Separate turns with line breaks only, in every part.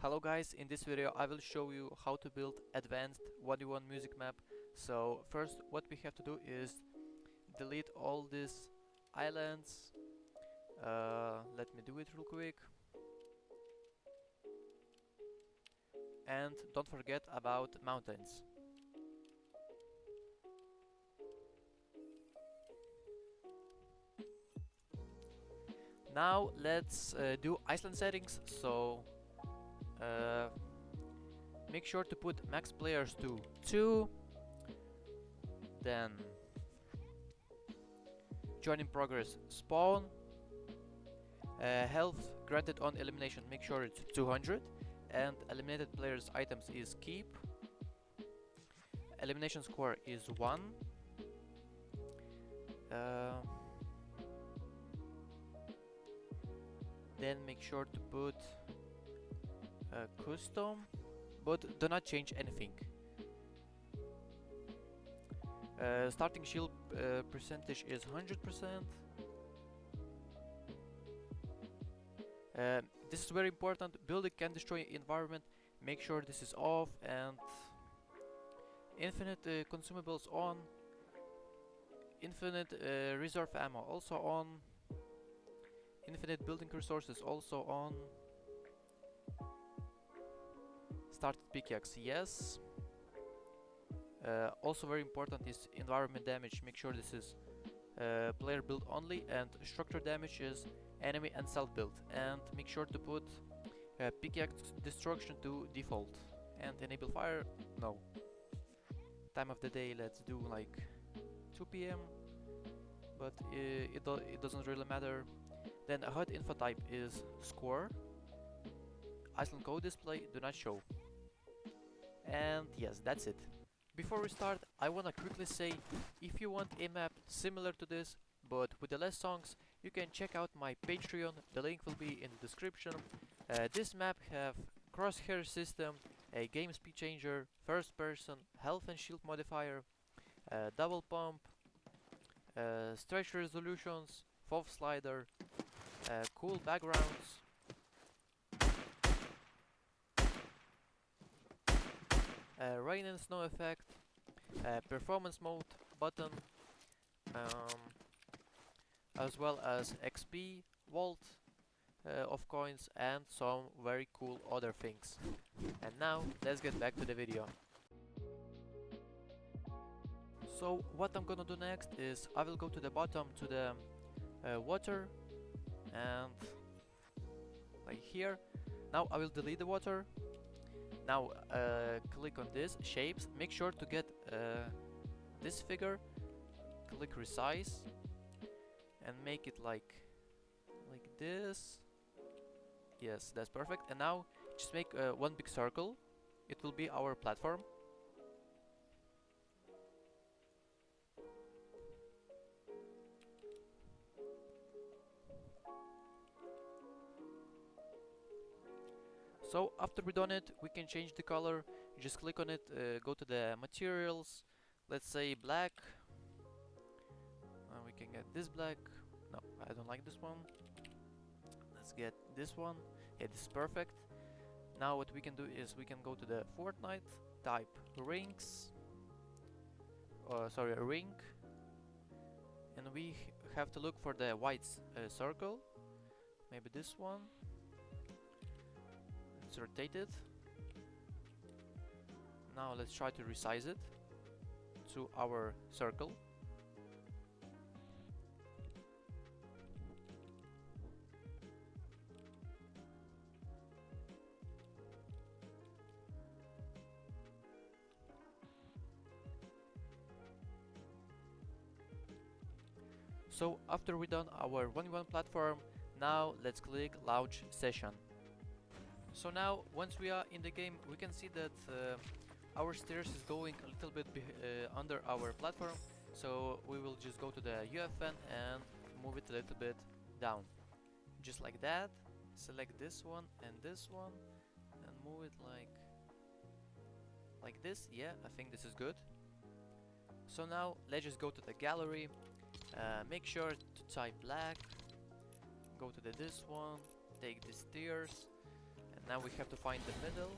Hello guys, in this video I will show you how to build advanced 1v1 music map. So first what we have to do is delete all these islands. Let me do it real quick. And don't forget about mountains. Now let's do Iceland settings. So make sure to put max players to 2. Then join in progress spawn. Health granted on elimination, make sure it's 200. And eliminated players items is keep. Elimination score is 1. Then make sure to put custom, but do not change anything. Starting shield percentage is 100%. This is very important. Building can destroy environment. Make sure this is off, and infinite consumables on. Infinite reserve ammo also on. Infinite building resources also on. Started pickaxe, yes. Also very important is environment damage. Make sure this is player build only, and structure damage is enemy and self build. And make sure to put pickaxe destruction to default, and enable fire, no. Time of the day, let's do like 2 PM, but it doesn't really matter. Then a HUD info type is score. Iceland code display, do not show. And yes, that's it. Before we start, I wanna quickly say, if you want a map similar to this, but with the less songs, you can check out my Patreon, the link will be in the description. This map have crosshair system, a game speed changer, first person, health and shield modifier, double pump, stretch resolutions, Fov Slider, cool backgrounds, rain and snow effect, performance mode button, as well as XP, vault of coins, and some very cool other things. And now let's get back to the video. So what I'm gonna do next is I will go to the bottom to the water, and like here. Now I will delete the water. Now click on this shapes, make sure to get this figure, click resize and make it like this. Yes, that's perfect. And now just make one big circle, it will be our platform. So after we done it, we can change the color. You just click on it, go to the materials, let's say black. We can get this black. No, I don't like this one. Let's get this one. Yeah, this is perfect. Now what we can do is we can go to the Fortnite, type rings, sorry, a ring, and we have to look for the white circle, maybe this one. Let's rotate it. Now let's try to resize it to our circle. So after we done our 1v1 platform, now let's click launch session. So now once we are in the game, we can see that our stairs is going a little bit under our platform, so we will just go to the Uefn and move it a little bit down, just like that. Select this one and move it like this. Yeah, I think this is good. So now let's just go to the gallery, make sure to type black, go to this one, take the stairs, and Now we have to find the middle.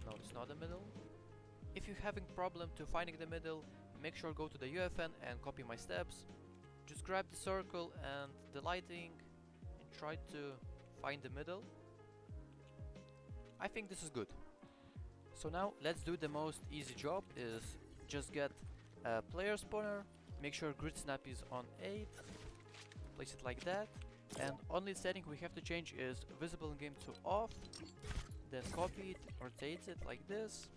No, it's not the middle. If you're having problem to finding the middle, make sure go to the Uefn and copy my steps. Just grab the circle and the lighting and try to find the middle. I think this is good. So now let's do the most easy job, is just get a player spawner, make sure grid snap is on 8, place it like that, and only setting we have to change is visible in game to off, then copy it, rotate it like this.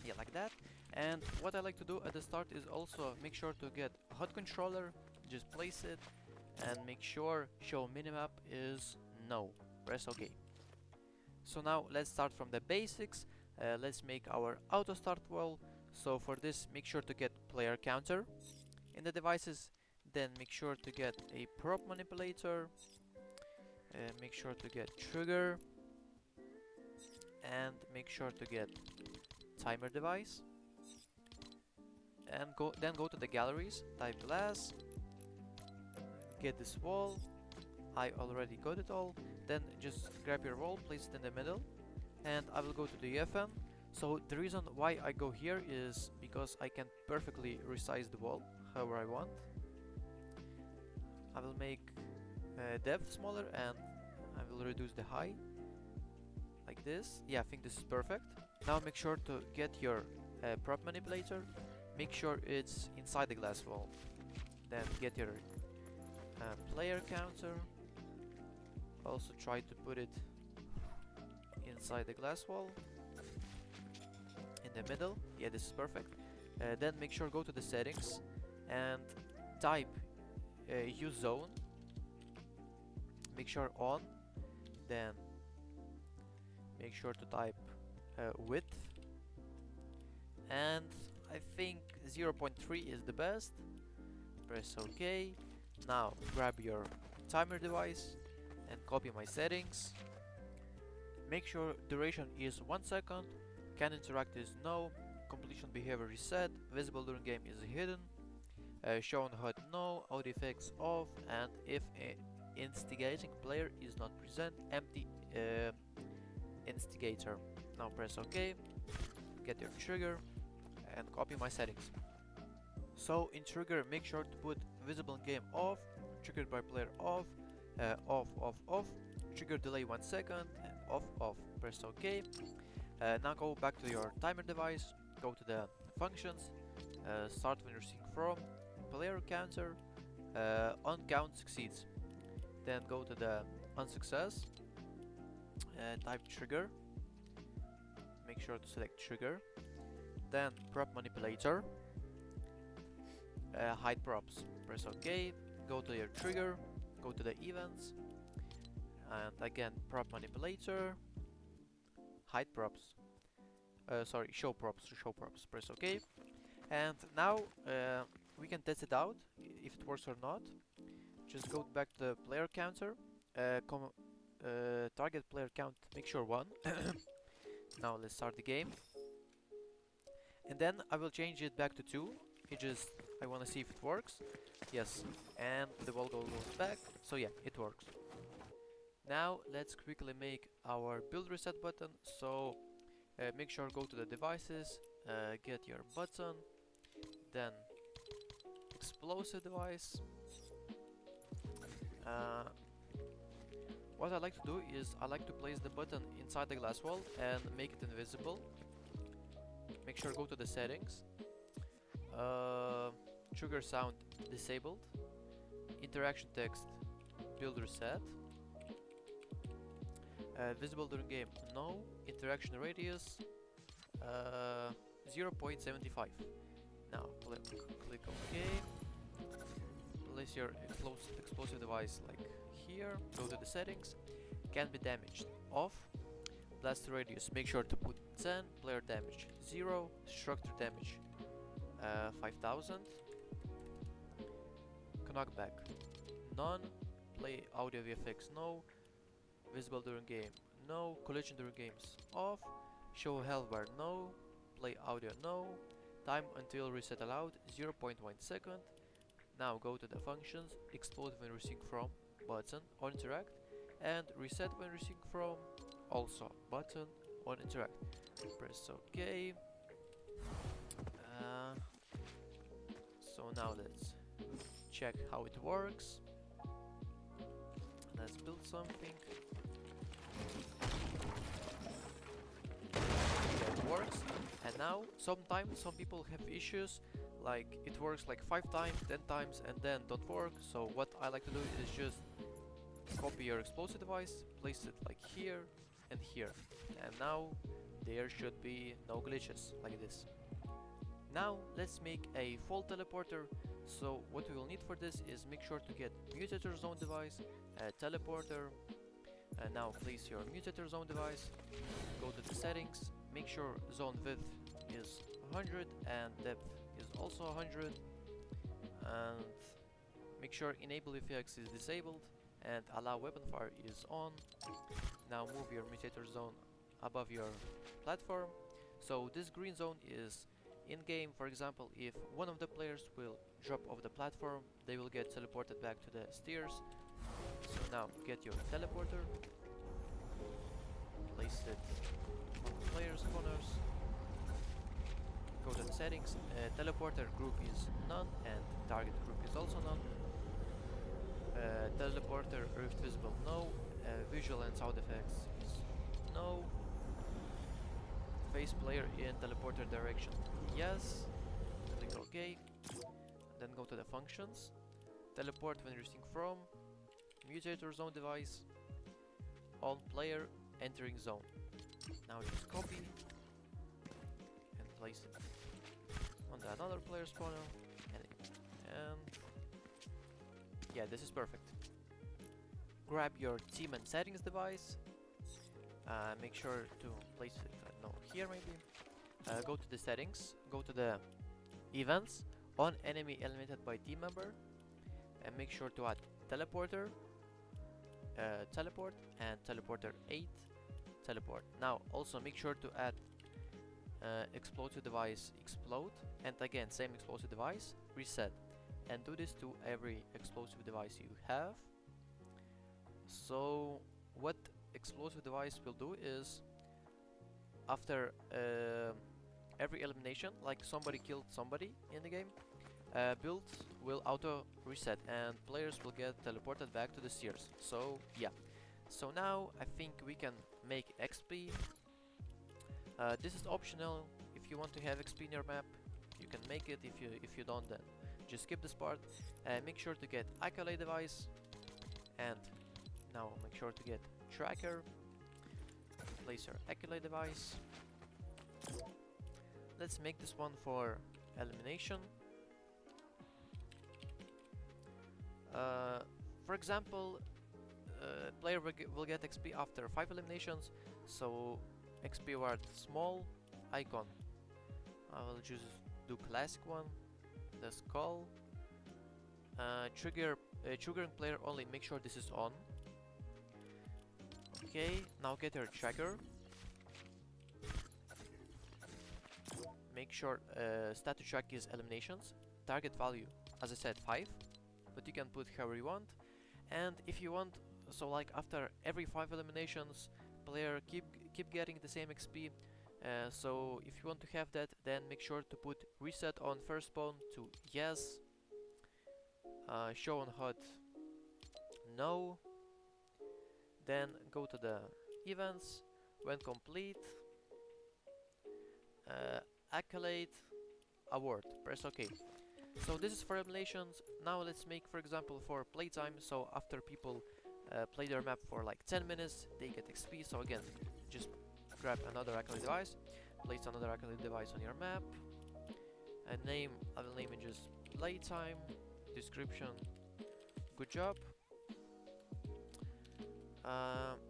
Yeah, like that. And what I like to do at the start is also make sure to get HUD controller, just place it, and make sure show minimap is no. Press OK. So now let's start from the basics. Let's make our auto start wall. So for this, make sure to get player counter in the devices. Then make sure to get a prop manipulator. Make sure to get trigger. And make sure to get timer device. And then go to the galleries, type glass, get this wall. I already got it all. Then just grab your wall, place it in the middle, and I will go to the Uefn. So the reason why I go here is because I can perfectly resize the wall however I want. I will make depth smaller and I will reduce the height like this. Yeah, I think this is perfect. Now make sure to get your prop manipulator. Make sure it's inside the glass wall. Then get your player counter. Also try to put it inside the glass wall. In the middle. Yeah, this is perfect. Then make sure go to the settings and type use zone. Make sure on. Then make sure to type width. And I think 0.3 is the best. Press OK. Now grab your timer device and copy my settings. Make sure duration is 1 second. Can interact is no. Completion behavior is set. Visible during game is hidden. Shown HUD no. Audio effects off. And if instigating player is not present, empty instigator. Now press OK. Get your trigger and copy my settings. So in trigger, make sure to put visible in game off, triggered by player off, off, trigger delay 1 second, and off. Press OK. Now go back to your timer device, go to the functions, start when you're seeing from, player counter, on count succeeds. Then go to the on success, type trigger, make sure to select trigger, then prop manipulator, hide props, press OK, go to your trigger, go to the events, and again prop manipulator, hide props, show props, press OK. And now we can test it out if it works or not. Just go back to the player counter, target player count, make sure 1. Now let's start the game. And then I will change it back to 2. I want to see if it works. Yes, and the wall goes back. So yeah, it works. Now let's quickly make our build reset button. So make sure go to the devices, get your button, then explosive device. What I like to do is I like to place the button inside the glass wall and make it invisible. Make sure go to the settings, trigger sound disabled, interaction text build reset, visible during game no, interaction radius 0.75. Now click OK, place your explosive device like here, go to the settings, can be damaged off, blast radius make sure to put 10, player damage 0, structure damage 5000, knockback none, play audio VFX no, visible during game no, collision during games off, show health bar no, play audio, no. Time until reset allowed, 0.1 second. Now go to the functions, explode when receiving from, button on interact, and reset when receiving from, also button on interact. Press OK. So now let's check how it works. Let's build something. Yeah, it works. And now sometimes some people have issues, like it works like 5 times, 10 times and then don't work. So what I like to do is just copy your explosive device, place it like here and here, and now there should be no glitches like this. Now let's make a fall teleporter. So what we will need for this is make sure to get mutator zone device, teleporter, and now place your mutator zone device, go to the settings, make sure zone width is 100 and depth is also 100, and make sure enable effects is disabled and allow weapon fire is on. Now move your mutator zone above your platform. So this green zone is in game. For example, if one of the players will drop off the platform, they will get teleported back to the stairs. So now get your teleporter, place it on the players' corners, go to the settings, teleporter group is none and target group is also none. Teleporter rift visible no, visual and sound effects is no. Face player in teleporter direction yes. Click OK. Then go to the functions, teleport when receiving from, mutator zone device, on player entering zone. Now just copy and place it on the another player spawner, and yeah, this is perfect. Grab your team and settings device, make sure to place it, here maybe. Go to the settings, go to the events, on enemy eliminated by team member, and make sure to add teleporter, teleport, and teleporter 8, teleport. Now also make sure to add explosive device explode, and again same explosive device reset, and do this to every explosive device you have. So what explosive device will do is after every elimination, like somebody killed somebody in the game, build will auto reset and players will get teleported back to the stairs. So yeah, so now I think we can make XP. This is optional. If you want to have XP in your map, you can make it. If you don't, then just skip this part. Make sure to get accolade device, and now make sure to get tracker. Place your accolade device. Let's make this one for elimination. For example, player will get XP after 5 eliminations, so XP word small icon. I will just do classic one, the skull. Triggering player only, make sure this is on. Okay, now get your tracker. Make sure status track is eliminations. Target value, as I said, 5, but you can put however you want. And if you want, so like after every 5 eliminations, player keep getting the same XP. So if you want to have that, then make sure to put reset on first spawn to yes. Show on HUD no. Then go to the events, when complete, accolade, award, press OK. So this is for eliminations. Now let's make, for example, for playtime. So after people play their map for like 10 minutes, they get XP. So again, just grab another accolade device, place another accolade device on your map, and I will name it just playtime. Description, good job.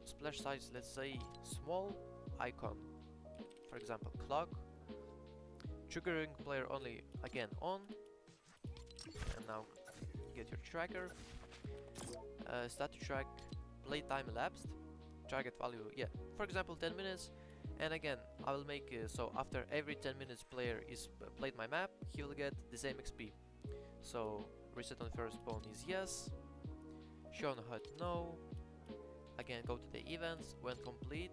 Splash size, let's say small, icon, for example clock. Triggering player only, again on. And now get your tracker. Status track, playtime elapsed, target value, yeah, for example 10 minutes. And again, I will make so after every 10 minutes player is played my map, he will get the same XP. So reset on first spawn is yes, shown HUD no. Again, go to the events. When complete,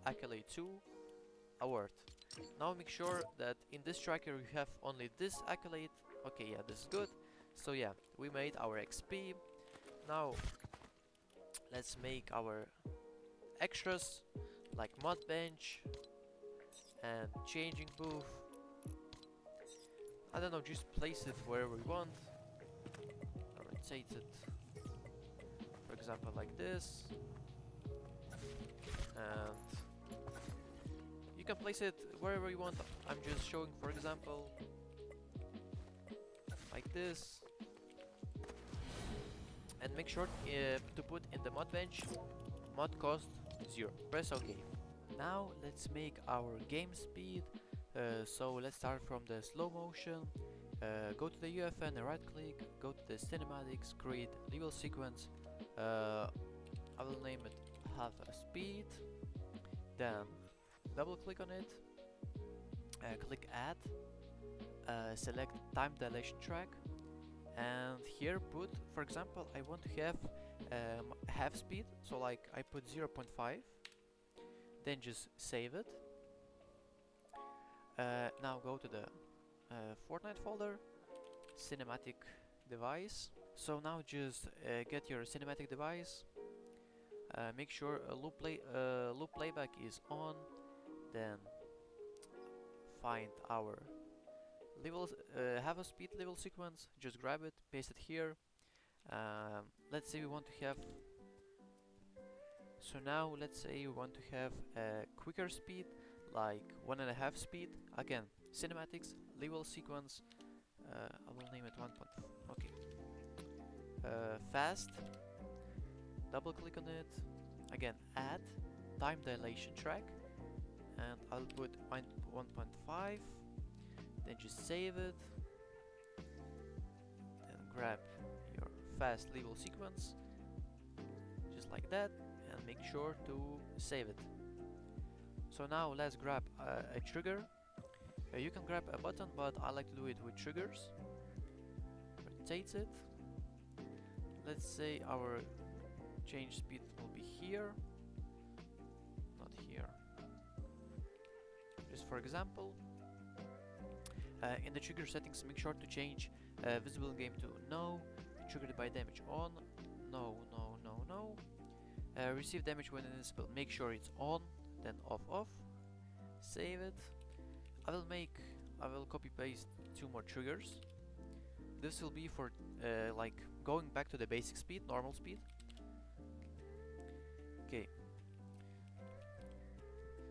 accolade 2, award. Now make sure that in this tracker you have only this accolade. Okay, yeah, this is good. So yeah, we made our XP. Now let's make our extras like mod bench and changing booth. I don't know, just place it wherever you want. Rotate it, for example, like this. And you can place it wherever you want. I'm just showing, for example, like this. And make sure to put in the mod bench mod cost 0. Press OK. Now let's make our game speed. So let's start from the slow motion. Go to the Uefn, right click, go to the cinematics, create level sequence. I will name it have a speed. Then double click on it, click add, select time dilation track, and here put, for example, I want to have half speed, so like I put 0.5, then just save it. Now go to the Fortnite folder, cinematic device. So now just get your cinematic device, make sure loop playback is on, then find our levels, have a speed level sequence, just grab it, paste it here. Let's say we want to have, so now let's say we want to have a quicker speed, like 1.5 speed. Again, cinematics, level sequence, I will name it 1. Okay. Fast, double click on it, again add, time dilation track, and I'll put 1.5, then just save it, then grab your fast level sequence, just like that, and make sure to save it. So now let's grab a trigger. You can grab a button, but I like to do it with triggers. Rotate it. Let's say our change speed will be here, not here. Just for example, in the trigger settings, make sure to change visible in game to no, triggered by damage on, no. Receive damage when invincible, make sure it's on, then off. Save it. I will copy paste 2 more triggers. This will be for like going back to the basic speed, normal speed. Okay.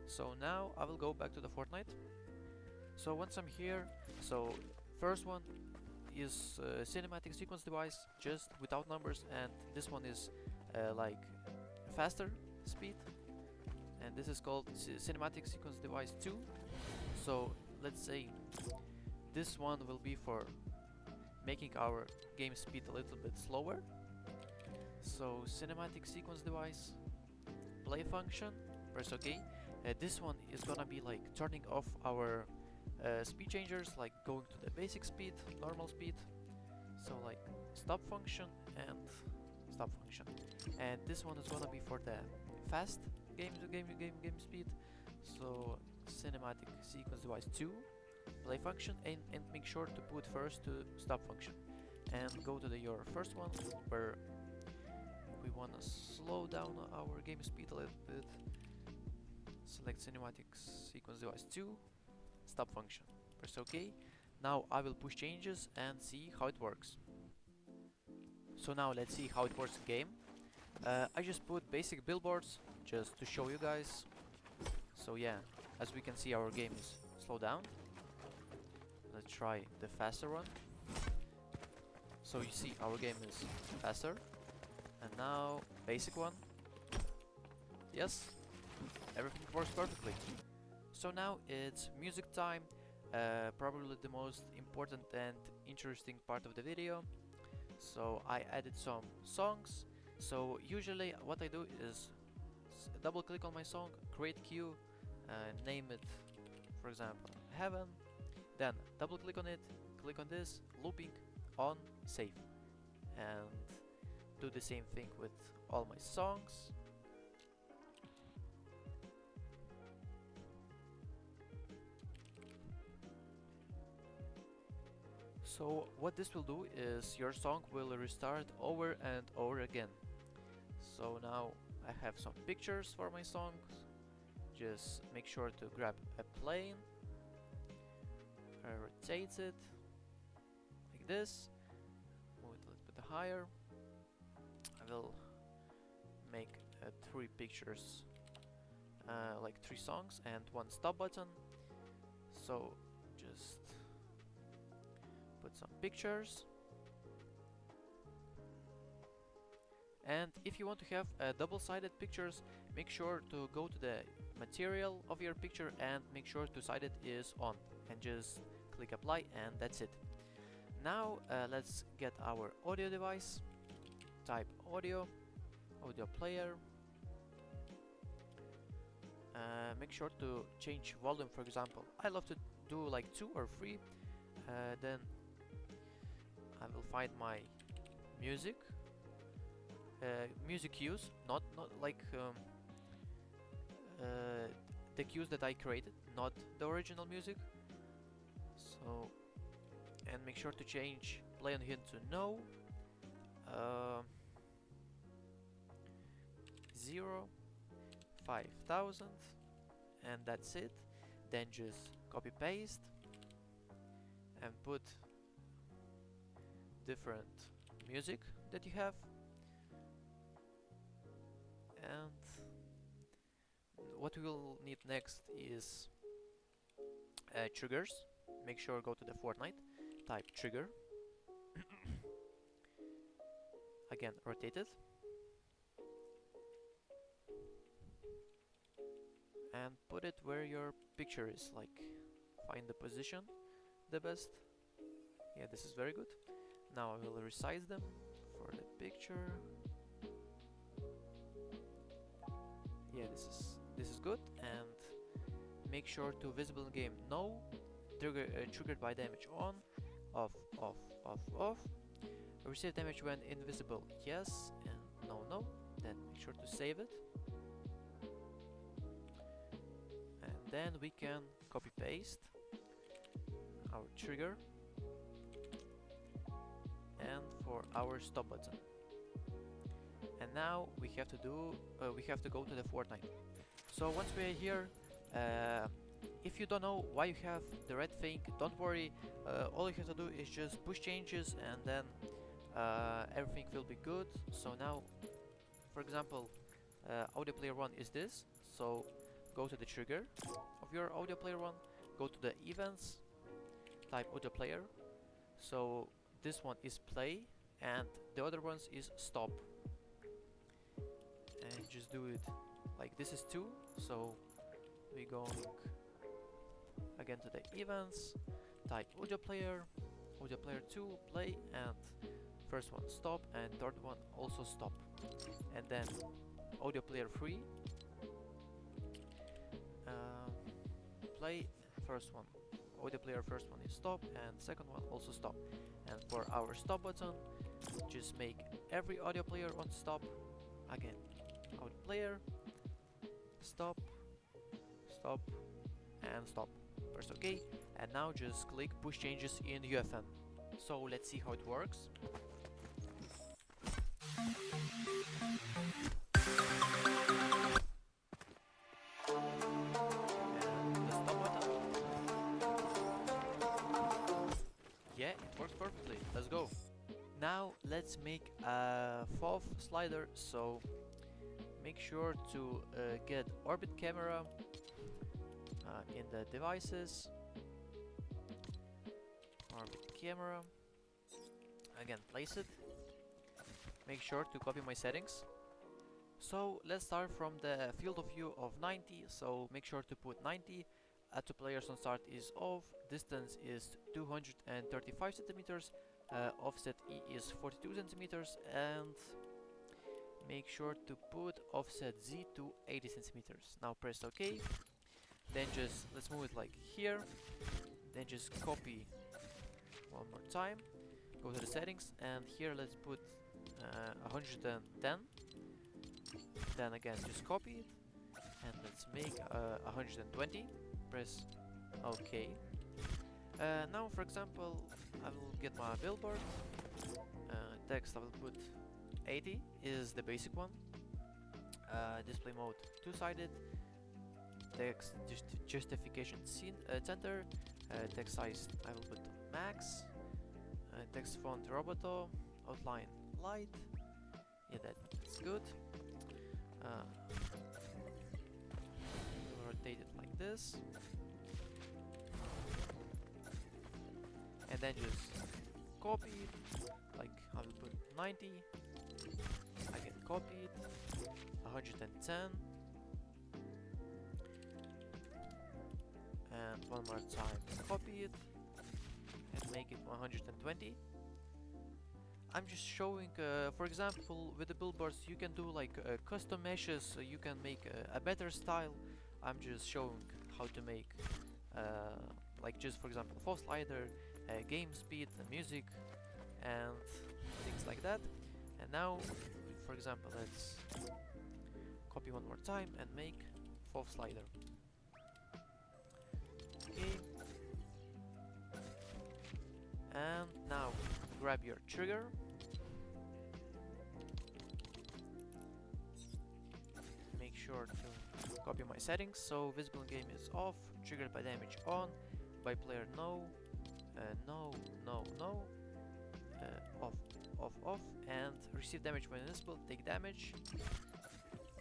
So now I will go back to the Fortnite. So once I'm here, so first one is cinematic sequence device, just without numbers, and this one is like faster speed, and this is called cinematic sequence device 2. So let's say this one will be for making our game speed a little bit slower. So cinematic sequence device, play function, press OK. This one is gonna be like turning off our speed changers, like going to the basic speed, normal speed. So like stop function and stop function. And this one is gonna be for the fast game speed. So cinematic sequence device 2, play function, and make sure to put first to stop function, and go to your first one where we want to slow down our game speed a little bit. Select cinematic sequence device 2, stop function, press OK. Now I will push changes and see how it works. So now let's see how it works in game. I just put basic billboards just to show you guys. So yeah, as we can see, our game is slowed down. Let's try the faster one. So you see our game is faster. And now basic one. Yes, everything works perfectly. So now it's music time, probably the most important and interesting part of the video. So I added some songs. So usually what I do is double click on my song, create queue, name it, for example, heaven, then double click on it, click on this, looping, on, save, and do the same thing with all my songs. So what this will do is your song will restart over and over again. So now I have some pictures for my songs. Just make sure to grab a plane, rotate it like this, move it a little bit higher. I will make 3 pictures, like 3 songs and 1 stop button. So just put some pictures, and if you want to have double-sided pictures, make sure to go to the material of your picture and make sure to side it is on, and just click apply, and that's it. Now let's get our audio device, type audio player, make sure to change volume. For example, I love to do like 2 or 3, then I will find my music, music cues, not like the cues that I created, not the original music. So, and make sure to change play on hint to no, 0, 5000, and that's it. Then just copy paste and put different music that you have, and what we will need next is triggers. Make sure go to the Fortnite, type trigger, again rotate it, and put it where your picture is, like find the position the best. Yeah, this is very good. Now I will resize them for the picture. Yeah, this is good, and make sure to visible in game no, triggered by damage on, off, receive damage when invisible yes, and no. Then make sure to save it, and then we can copy paste our trigger and for our stop button. And now we have to go to the Fortnite. So once we are here, if you don't know why you have the red thing, don't worry. All you have to do is just push changes, and then everything will be good. So now, for example, audio player 1 is this. So go to the trigger of your audio player 1, go to the events, type audio player. So this one is play, and the other ones is stop. And just do it like this is 2. So we go again to the events, type audio player 2 play, and first one stop, and third one also stop. And then audio player 3 play, first one audio player first one is stop, and second one also stop. And for our stop button, just make every audio player on stop. Again, audio player stop, and stop. Press OK, and now just click push changes in Uefn. So let's see how it works. Yeah, it works perfectly. Let's go. Now let's make a Fov Slider. So make sure to get orbit camera in the devices. Orbit camera. Again, place it. Make sure to copy my settings. So let's start from the field of view of 90. So make sure to put 90. To players on start is off. Distance is 235 centimeters. Offset E is 42 centimeters, and make sure to put offset Z to 80 centimeters. Now press OK. Then just let's move it like here. Then just copy one more time. Go to the settings, and here let's put 110. Then again just copy it, and let's make 120. Press OK. Now for example I will get my billboard. Text I will put 80 is the basic one. Display mode two-sided. Text justification center. Text size I will put max. Text font roboto. Outline light. Yeah, that's good. Rotate it like this, and then just copy it. Like I will put 90. Again copy it. 110. And one more time copy it and make it 120. I'm just showing, for example, with the billboards you can do like custom meshes, so you can make a better style. I'm just showing how to make like just for example Fov Slider, game speed, music and things like that. And now for example let's copy one more time and make Fov Slider. Okay. And now grab your trigger. Make sure to copy my settings. So visible game is off, triggered by damage on, by player no, no, no, no, off, off, off, and receive damage when invisible, take damage.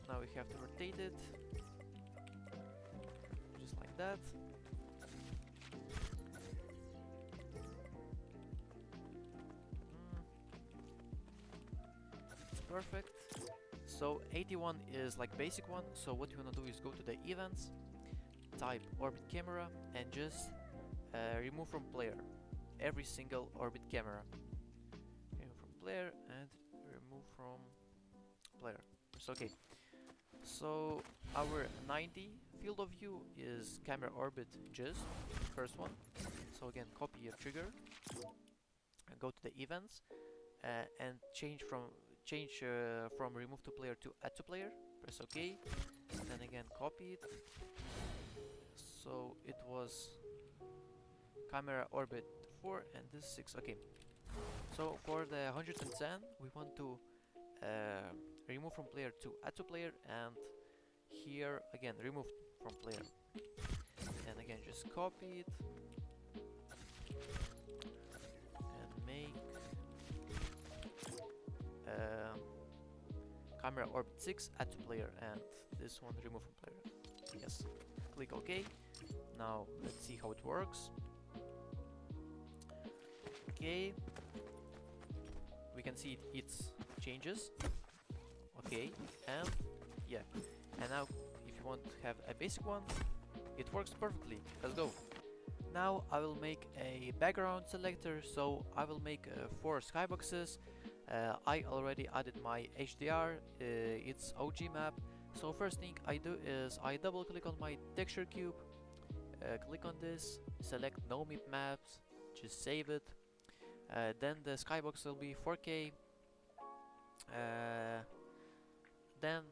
Now we have to rotate it, just like that. It's perfect. So 81 is like basic one, so what you wanna do is go to the events, type orbit camera, and just remove from player every single orbit camera. Remove from player and remove from player. It's okay. So our 90 field of view is camera orbit just first one. So again copy your trigger and go to the events and change from remove to player to add to player. Press OK. Then again copy it. So it was camera orbit 4 and this 6. Okay. So for the 110 we want to remove from player to add to player, and here again remove from player, and again just copy it and make camera orbit 6 add to player, and this one remove from player. Yes, click OK. Now let's see how it works. Okay, we can see it's changes. Okay, and yeah, and now if you want to have a basic one, it works perfectly. Let's go. Now I will make a background selector, so I will make 4 skyboxes. I already added my HDR, it's OG map. So first thing I do is I double click on my texture cube, click on this, select no map maps, just save it. Then the skybox will be 4K. Then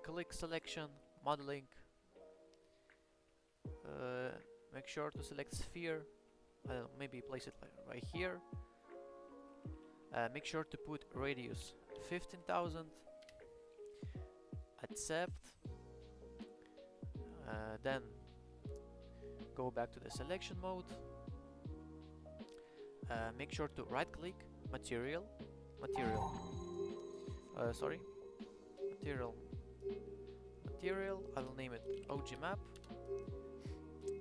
click selection, modeling, make sure to select sphere, maybe place it right here. Make sure to put radius 15,000, accept, then go back to the selection mode. Make sure to right click, material, I will name it OG map,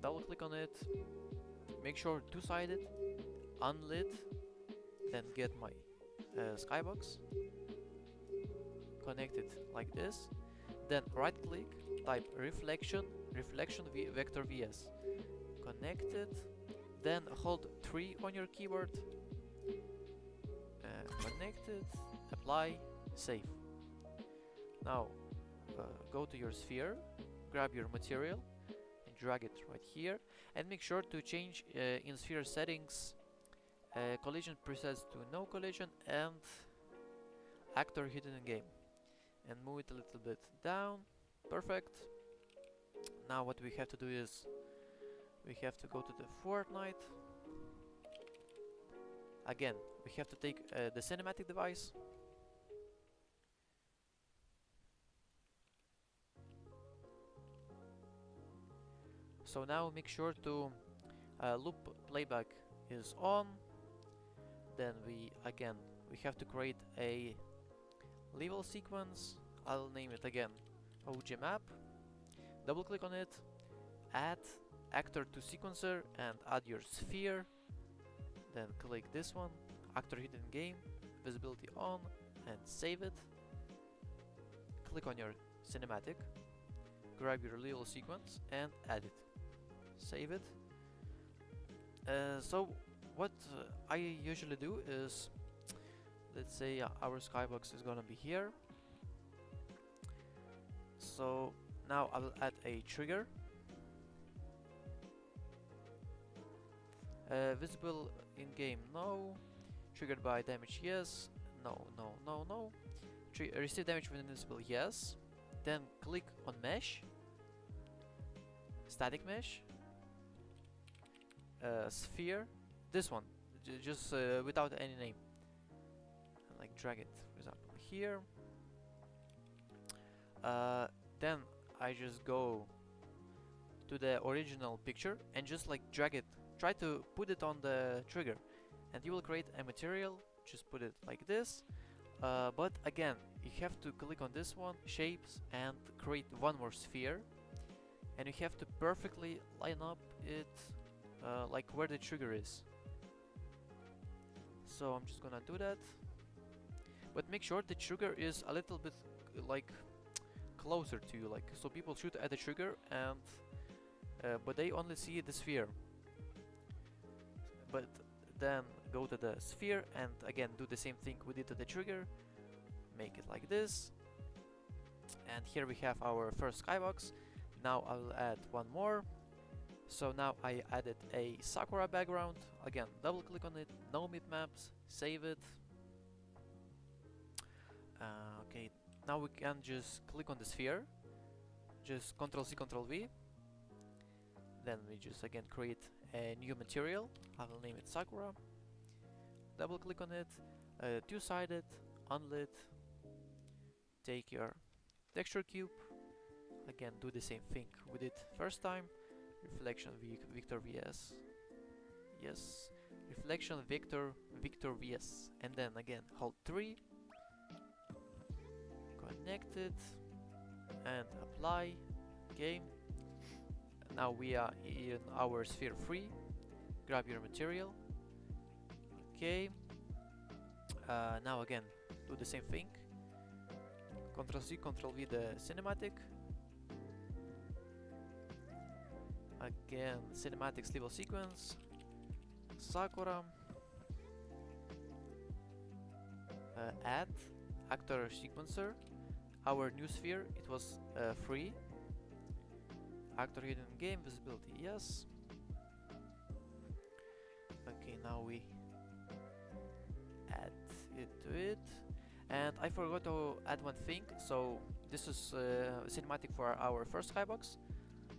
double click on it, make sure two-sided, unlit, then get my skybox, connect it like this, then right click, type reflection vector vs, connect it, then hold 3 on your keyboard, connect it, apply, save. Now go to your sphere, grab your material, drag it right here, and make sure to change in sphere settings collision presets to no collision and actor hidden in game, and move it a little bit down. Perfect. Now what we have to do is we have to go to the Fortnite. Again, we have to take the cinematic device. So now make sure to loop playback is on. Then we have to create a level sequence. I'll name it again OG map. Double click on it, add actor to sequencer and add your sphere. Then click this one, actor hidden game, visibility on, and save it. Click on your cinematic, grab your little sequence and add it. Save it. So what I usually do is, let's say our skybox is gonna be here. So now I will add a trigger. Visible in game, no. Triggered by damage, yes. No, no, no, no. Receive damage when invisible, yes. Then click on mesh, static mesh, sphere, this one, just without any name. And like drag it, for example, here. Then I just go to the original picture and just like drag it. Try to put it on the trigger, and you will create a material. Just put it like this. But again, you have to click on this one, shapes, and create one more sphere. And you have to perfectly line up it like where the trigger is. So I'm just gonna do that. But make sure the trigger is a little bit like closer to you, like so people shoot at the trigger and but they only see the sphere. But then go to the sphere and again do the same thing we did to the trigger. Make it like this. And here we have our first skybox. Now I will add one more. So now I added a Sakura background. Again, double click on it, no bitmaps, save it. Okay, now we can just click on the sphere. Just Ctrl C, Ctrl V. Then we just again create a new material. I will name it Sakura. Double click on it, two-sided, unlit. Take your texture cube. Again, do the same thing we did first time. Reflection Victor VS. Yes. Reflection Victor VS. And then again, hold 3. Connect it. And apply. Okay. Now we are in our sphere 3. Grab your material. Okay. Now again, do the same thing. Ctrl C, Ctrl V the cinematic. Again, cinematics level sequence. Sakura. Add actor sequencer. Our new sphere, it was free. Actor hidden game, visibility, yes. Okay, now we add it to it. And I forgot to add one thing. So this is cinematic for our first skybox.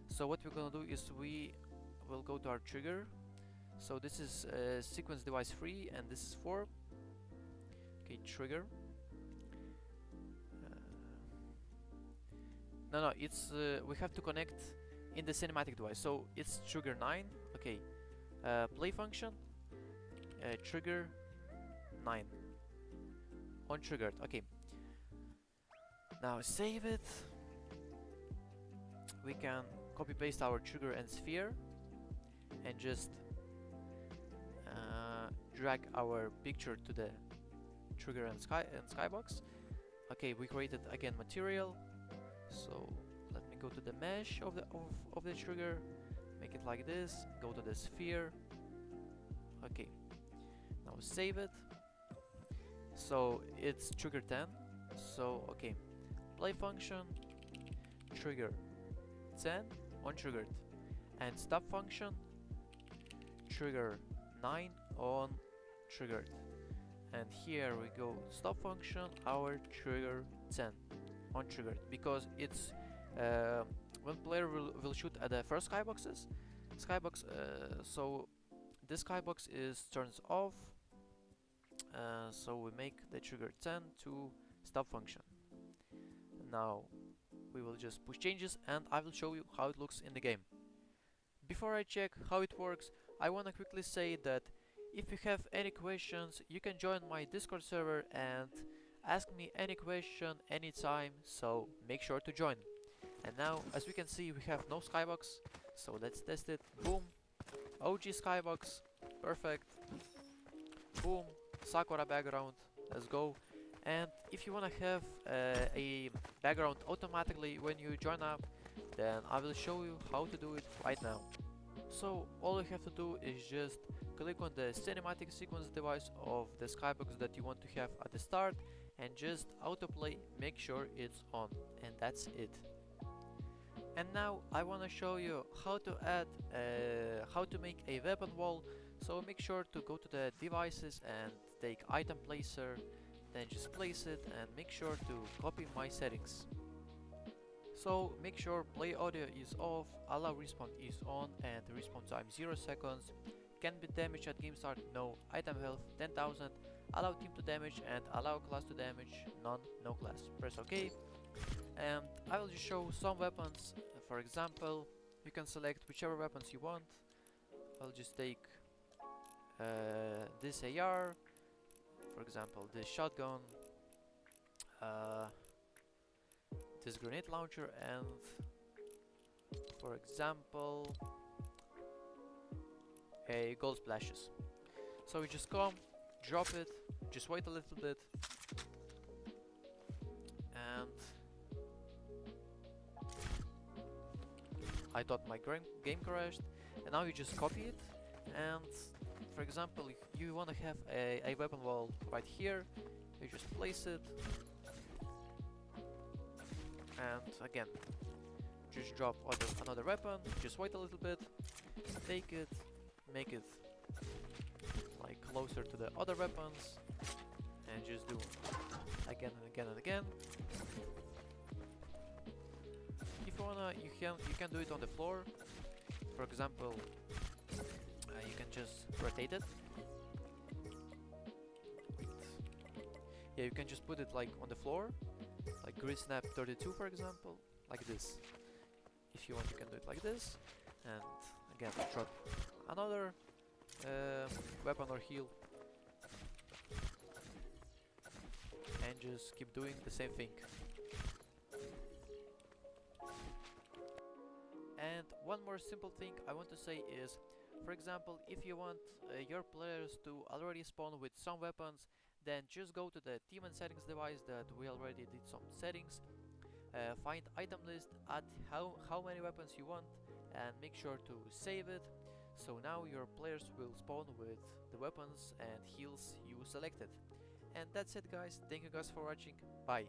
So what we're gonna do is we will go to our trigger. So this is sequence device 3 and this is 4. Okay, trigger. No, it's we have to connect in the cinematic device. So it's trigger 9. Okay, play function. Trigger 9. Untriggered. Okay. Now save it. We can copy paste our trigger and sphere and just drag our picture to the trigger and skybox. Okay, we created again material. So let me go to the mesh of the trigger, make it like this, go to the sphere. Okay, now save it. So it's trigger 10. So okay, play function, trigger 10, untriggered. and stop function trigger 9 on triggered, and here we go stop function our trigger 10 on triggered, because it's when player will shoot at the first skybox, so this skybox is turns off, so we make the trigger 10 to stop function. Now we will just push changes and I will show you how it looks in the game. Before I check how it works, I wanna quickly say that if you have any questions, you can join my Discord server and ask me any question anytime, so make sure to join. And now, as we can see, we have no skybox, so let's test it. Boom, OG skybox, perfect. Boom, Sakura background, let's go. And if you wanna have a background automatically when you join up, then I will show you how to do it right now. So all you have to do is just click on the cinematic sequence device of the skybox that you want to have at the start and just autoplay, make sure it's on, and that's it. And now I want to show you how to add, how to make a weapon wall. So make sure to go to the devices and take item placer, then just place it and make sure to copy my settings. So make sure play audio is off, allow respawn is on, and respawn time 0 seconds. Can be damaged at game start, no. Item health 10,000, allow team to damage and allow class to damage, none, no class. Press OK. And I will just show some weapons. For example, you can select whichever weapons you want. I'll just take this AR, for example this shotgun, this grenade launcher, and for example a gold splashes. So you just come, drop it, just wait a little bit, and I thought my game crashed, and now you just copy it. And for example, if you want to have a weapon wall right here, you just place it, and again just drop another weapon, just wait a little bit, take it, make it like closer to the other weapons, and just do again and again and again. If you wanna, you can do it on the floor. For example, you can just rotate it. Yeah, you can just put it like on the floor, like grid snap 32 for example, like this. If you want, you can do it like this, and again drop another weapon or heal, and just keep doing the same thing. And one more simple thing I want to say is, for example, if you want your players to already spawn with some weapons, then just go to the team and settings device that we already did some settings, find item list, add how many weapons you want, and make sure to save it. So now your players will spawn with the weapons and heals you selected. And that's it guys, thank you guys for watching, bye.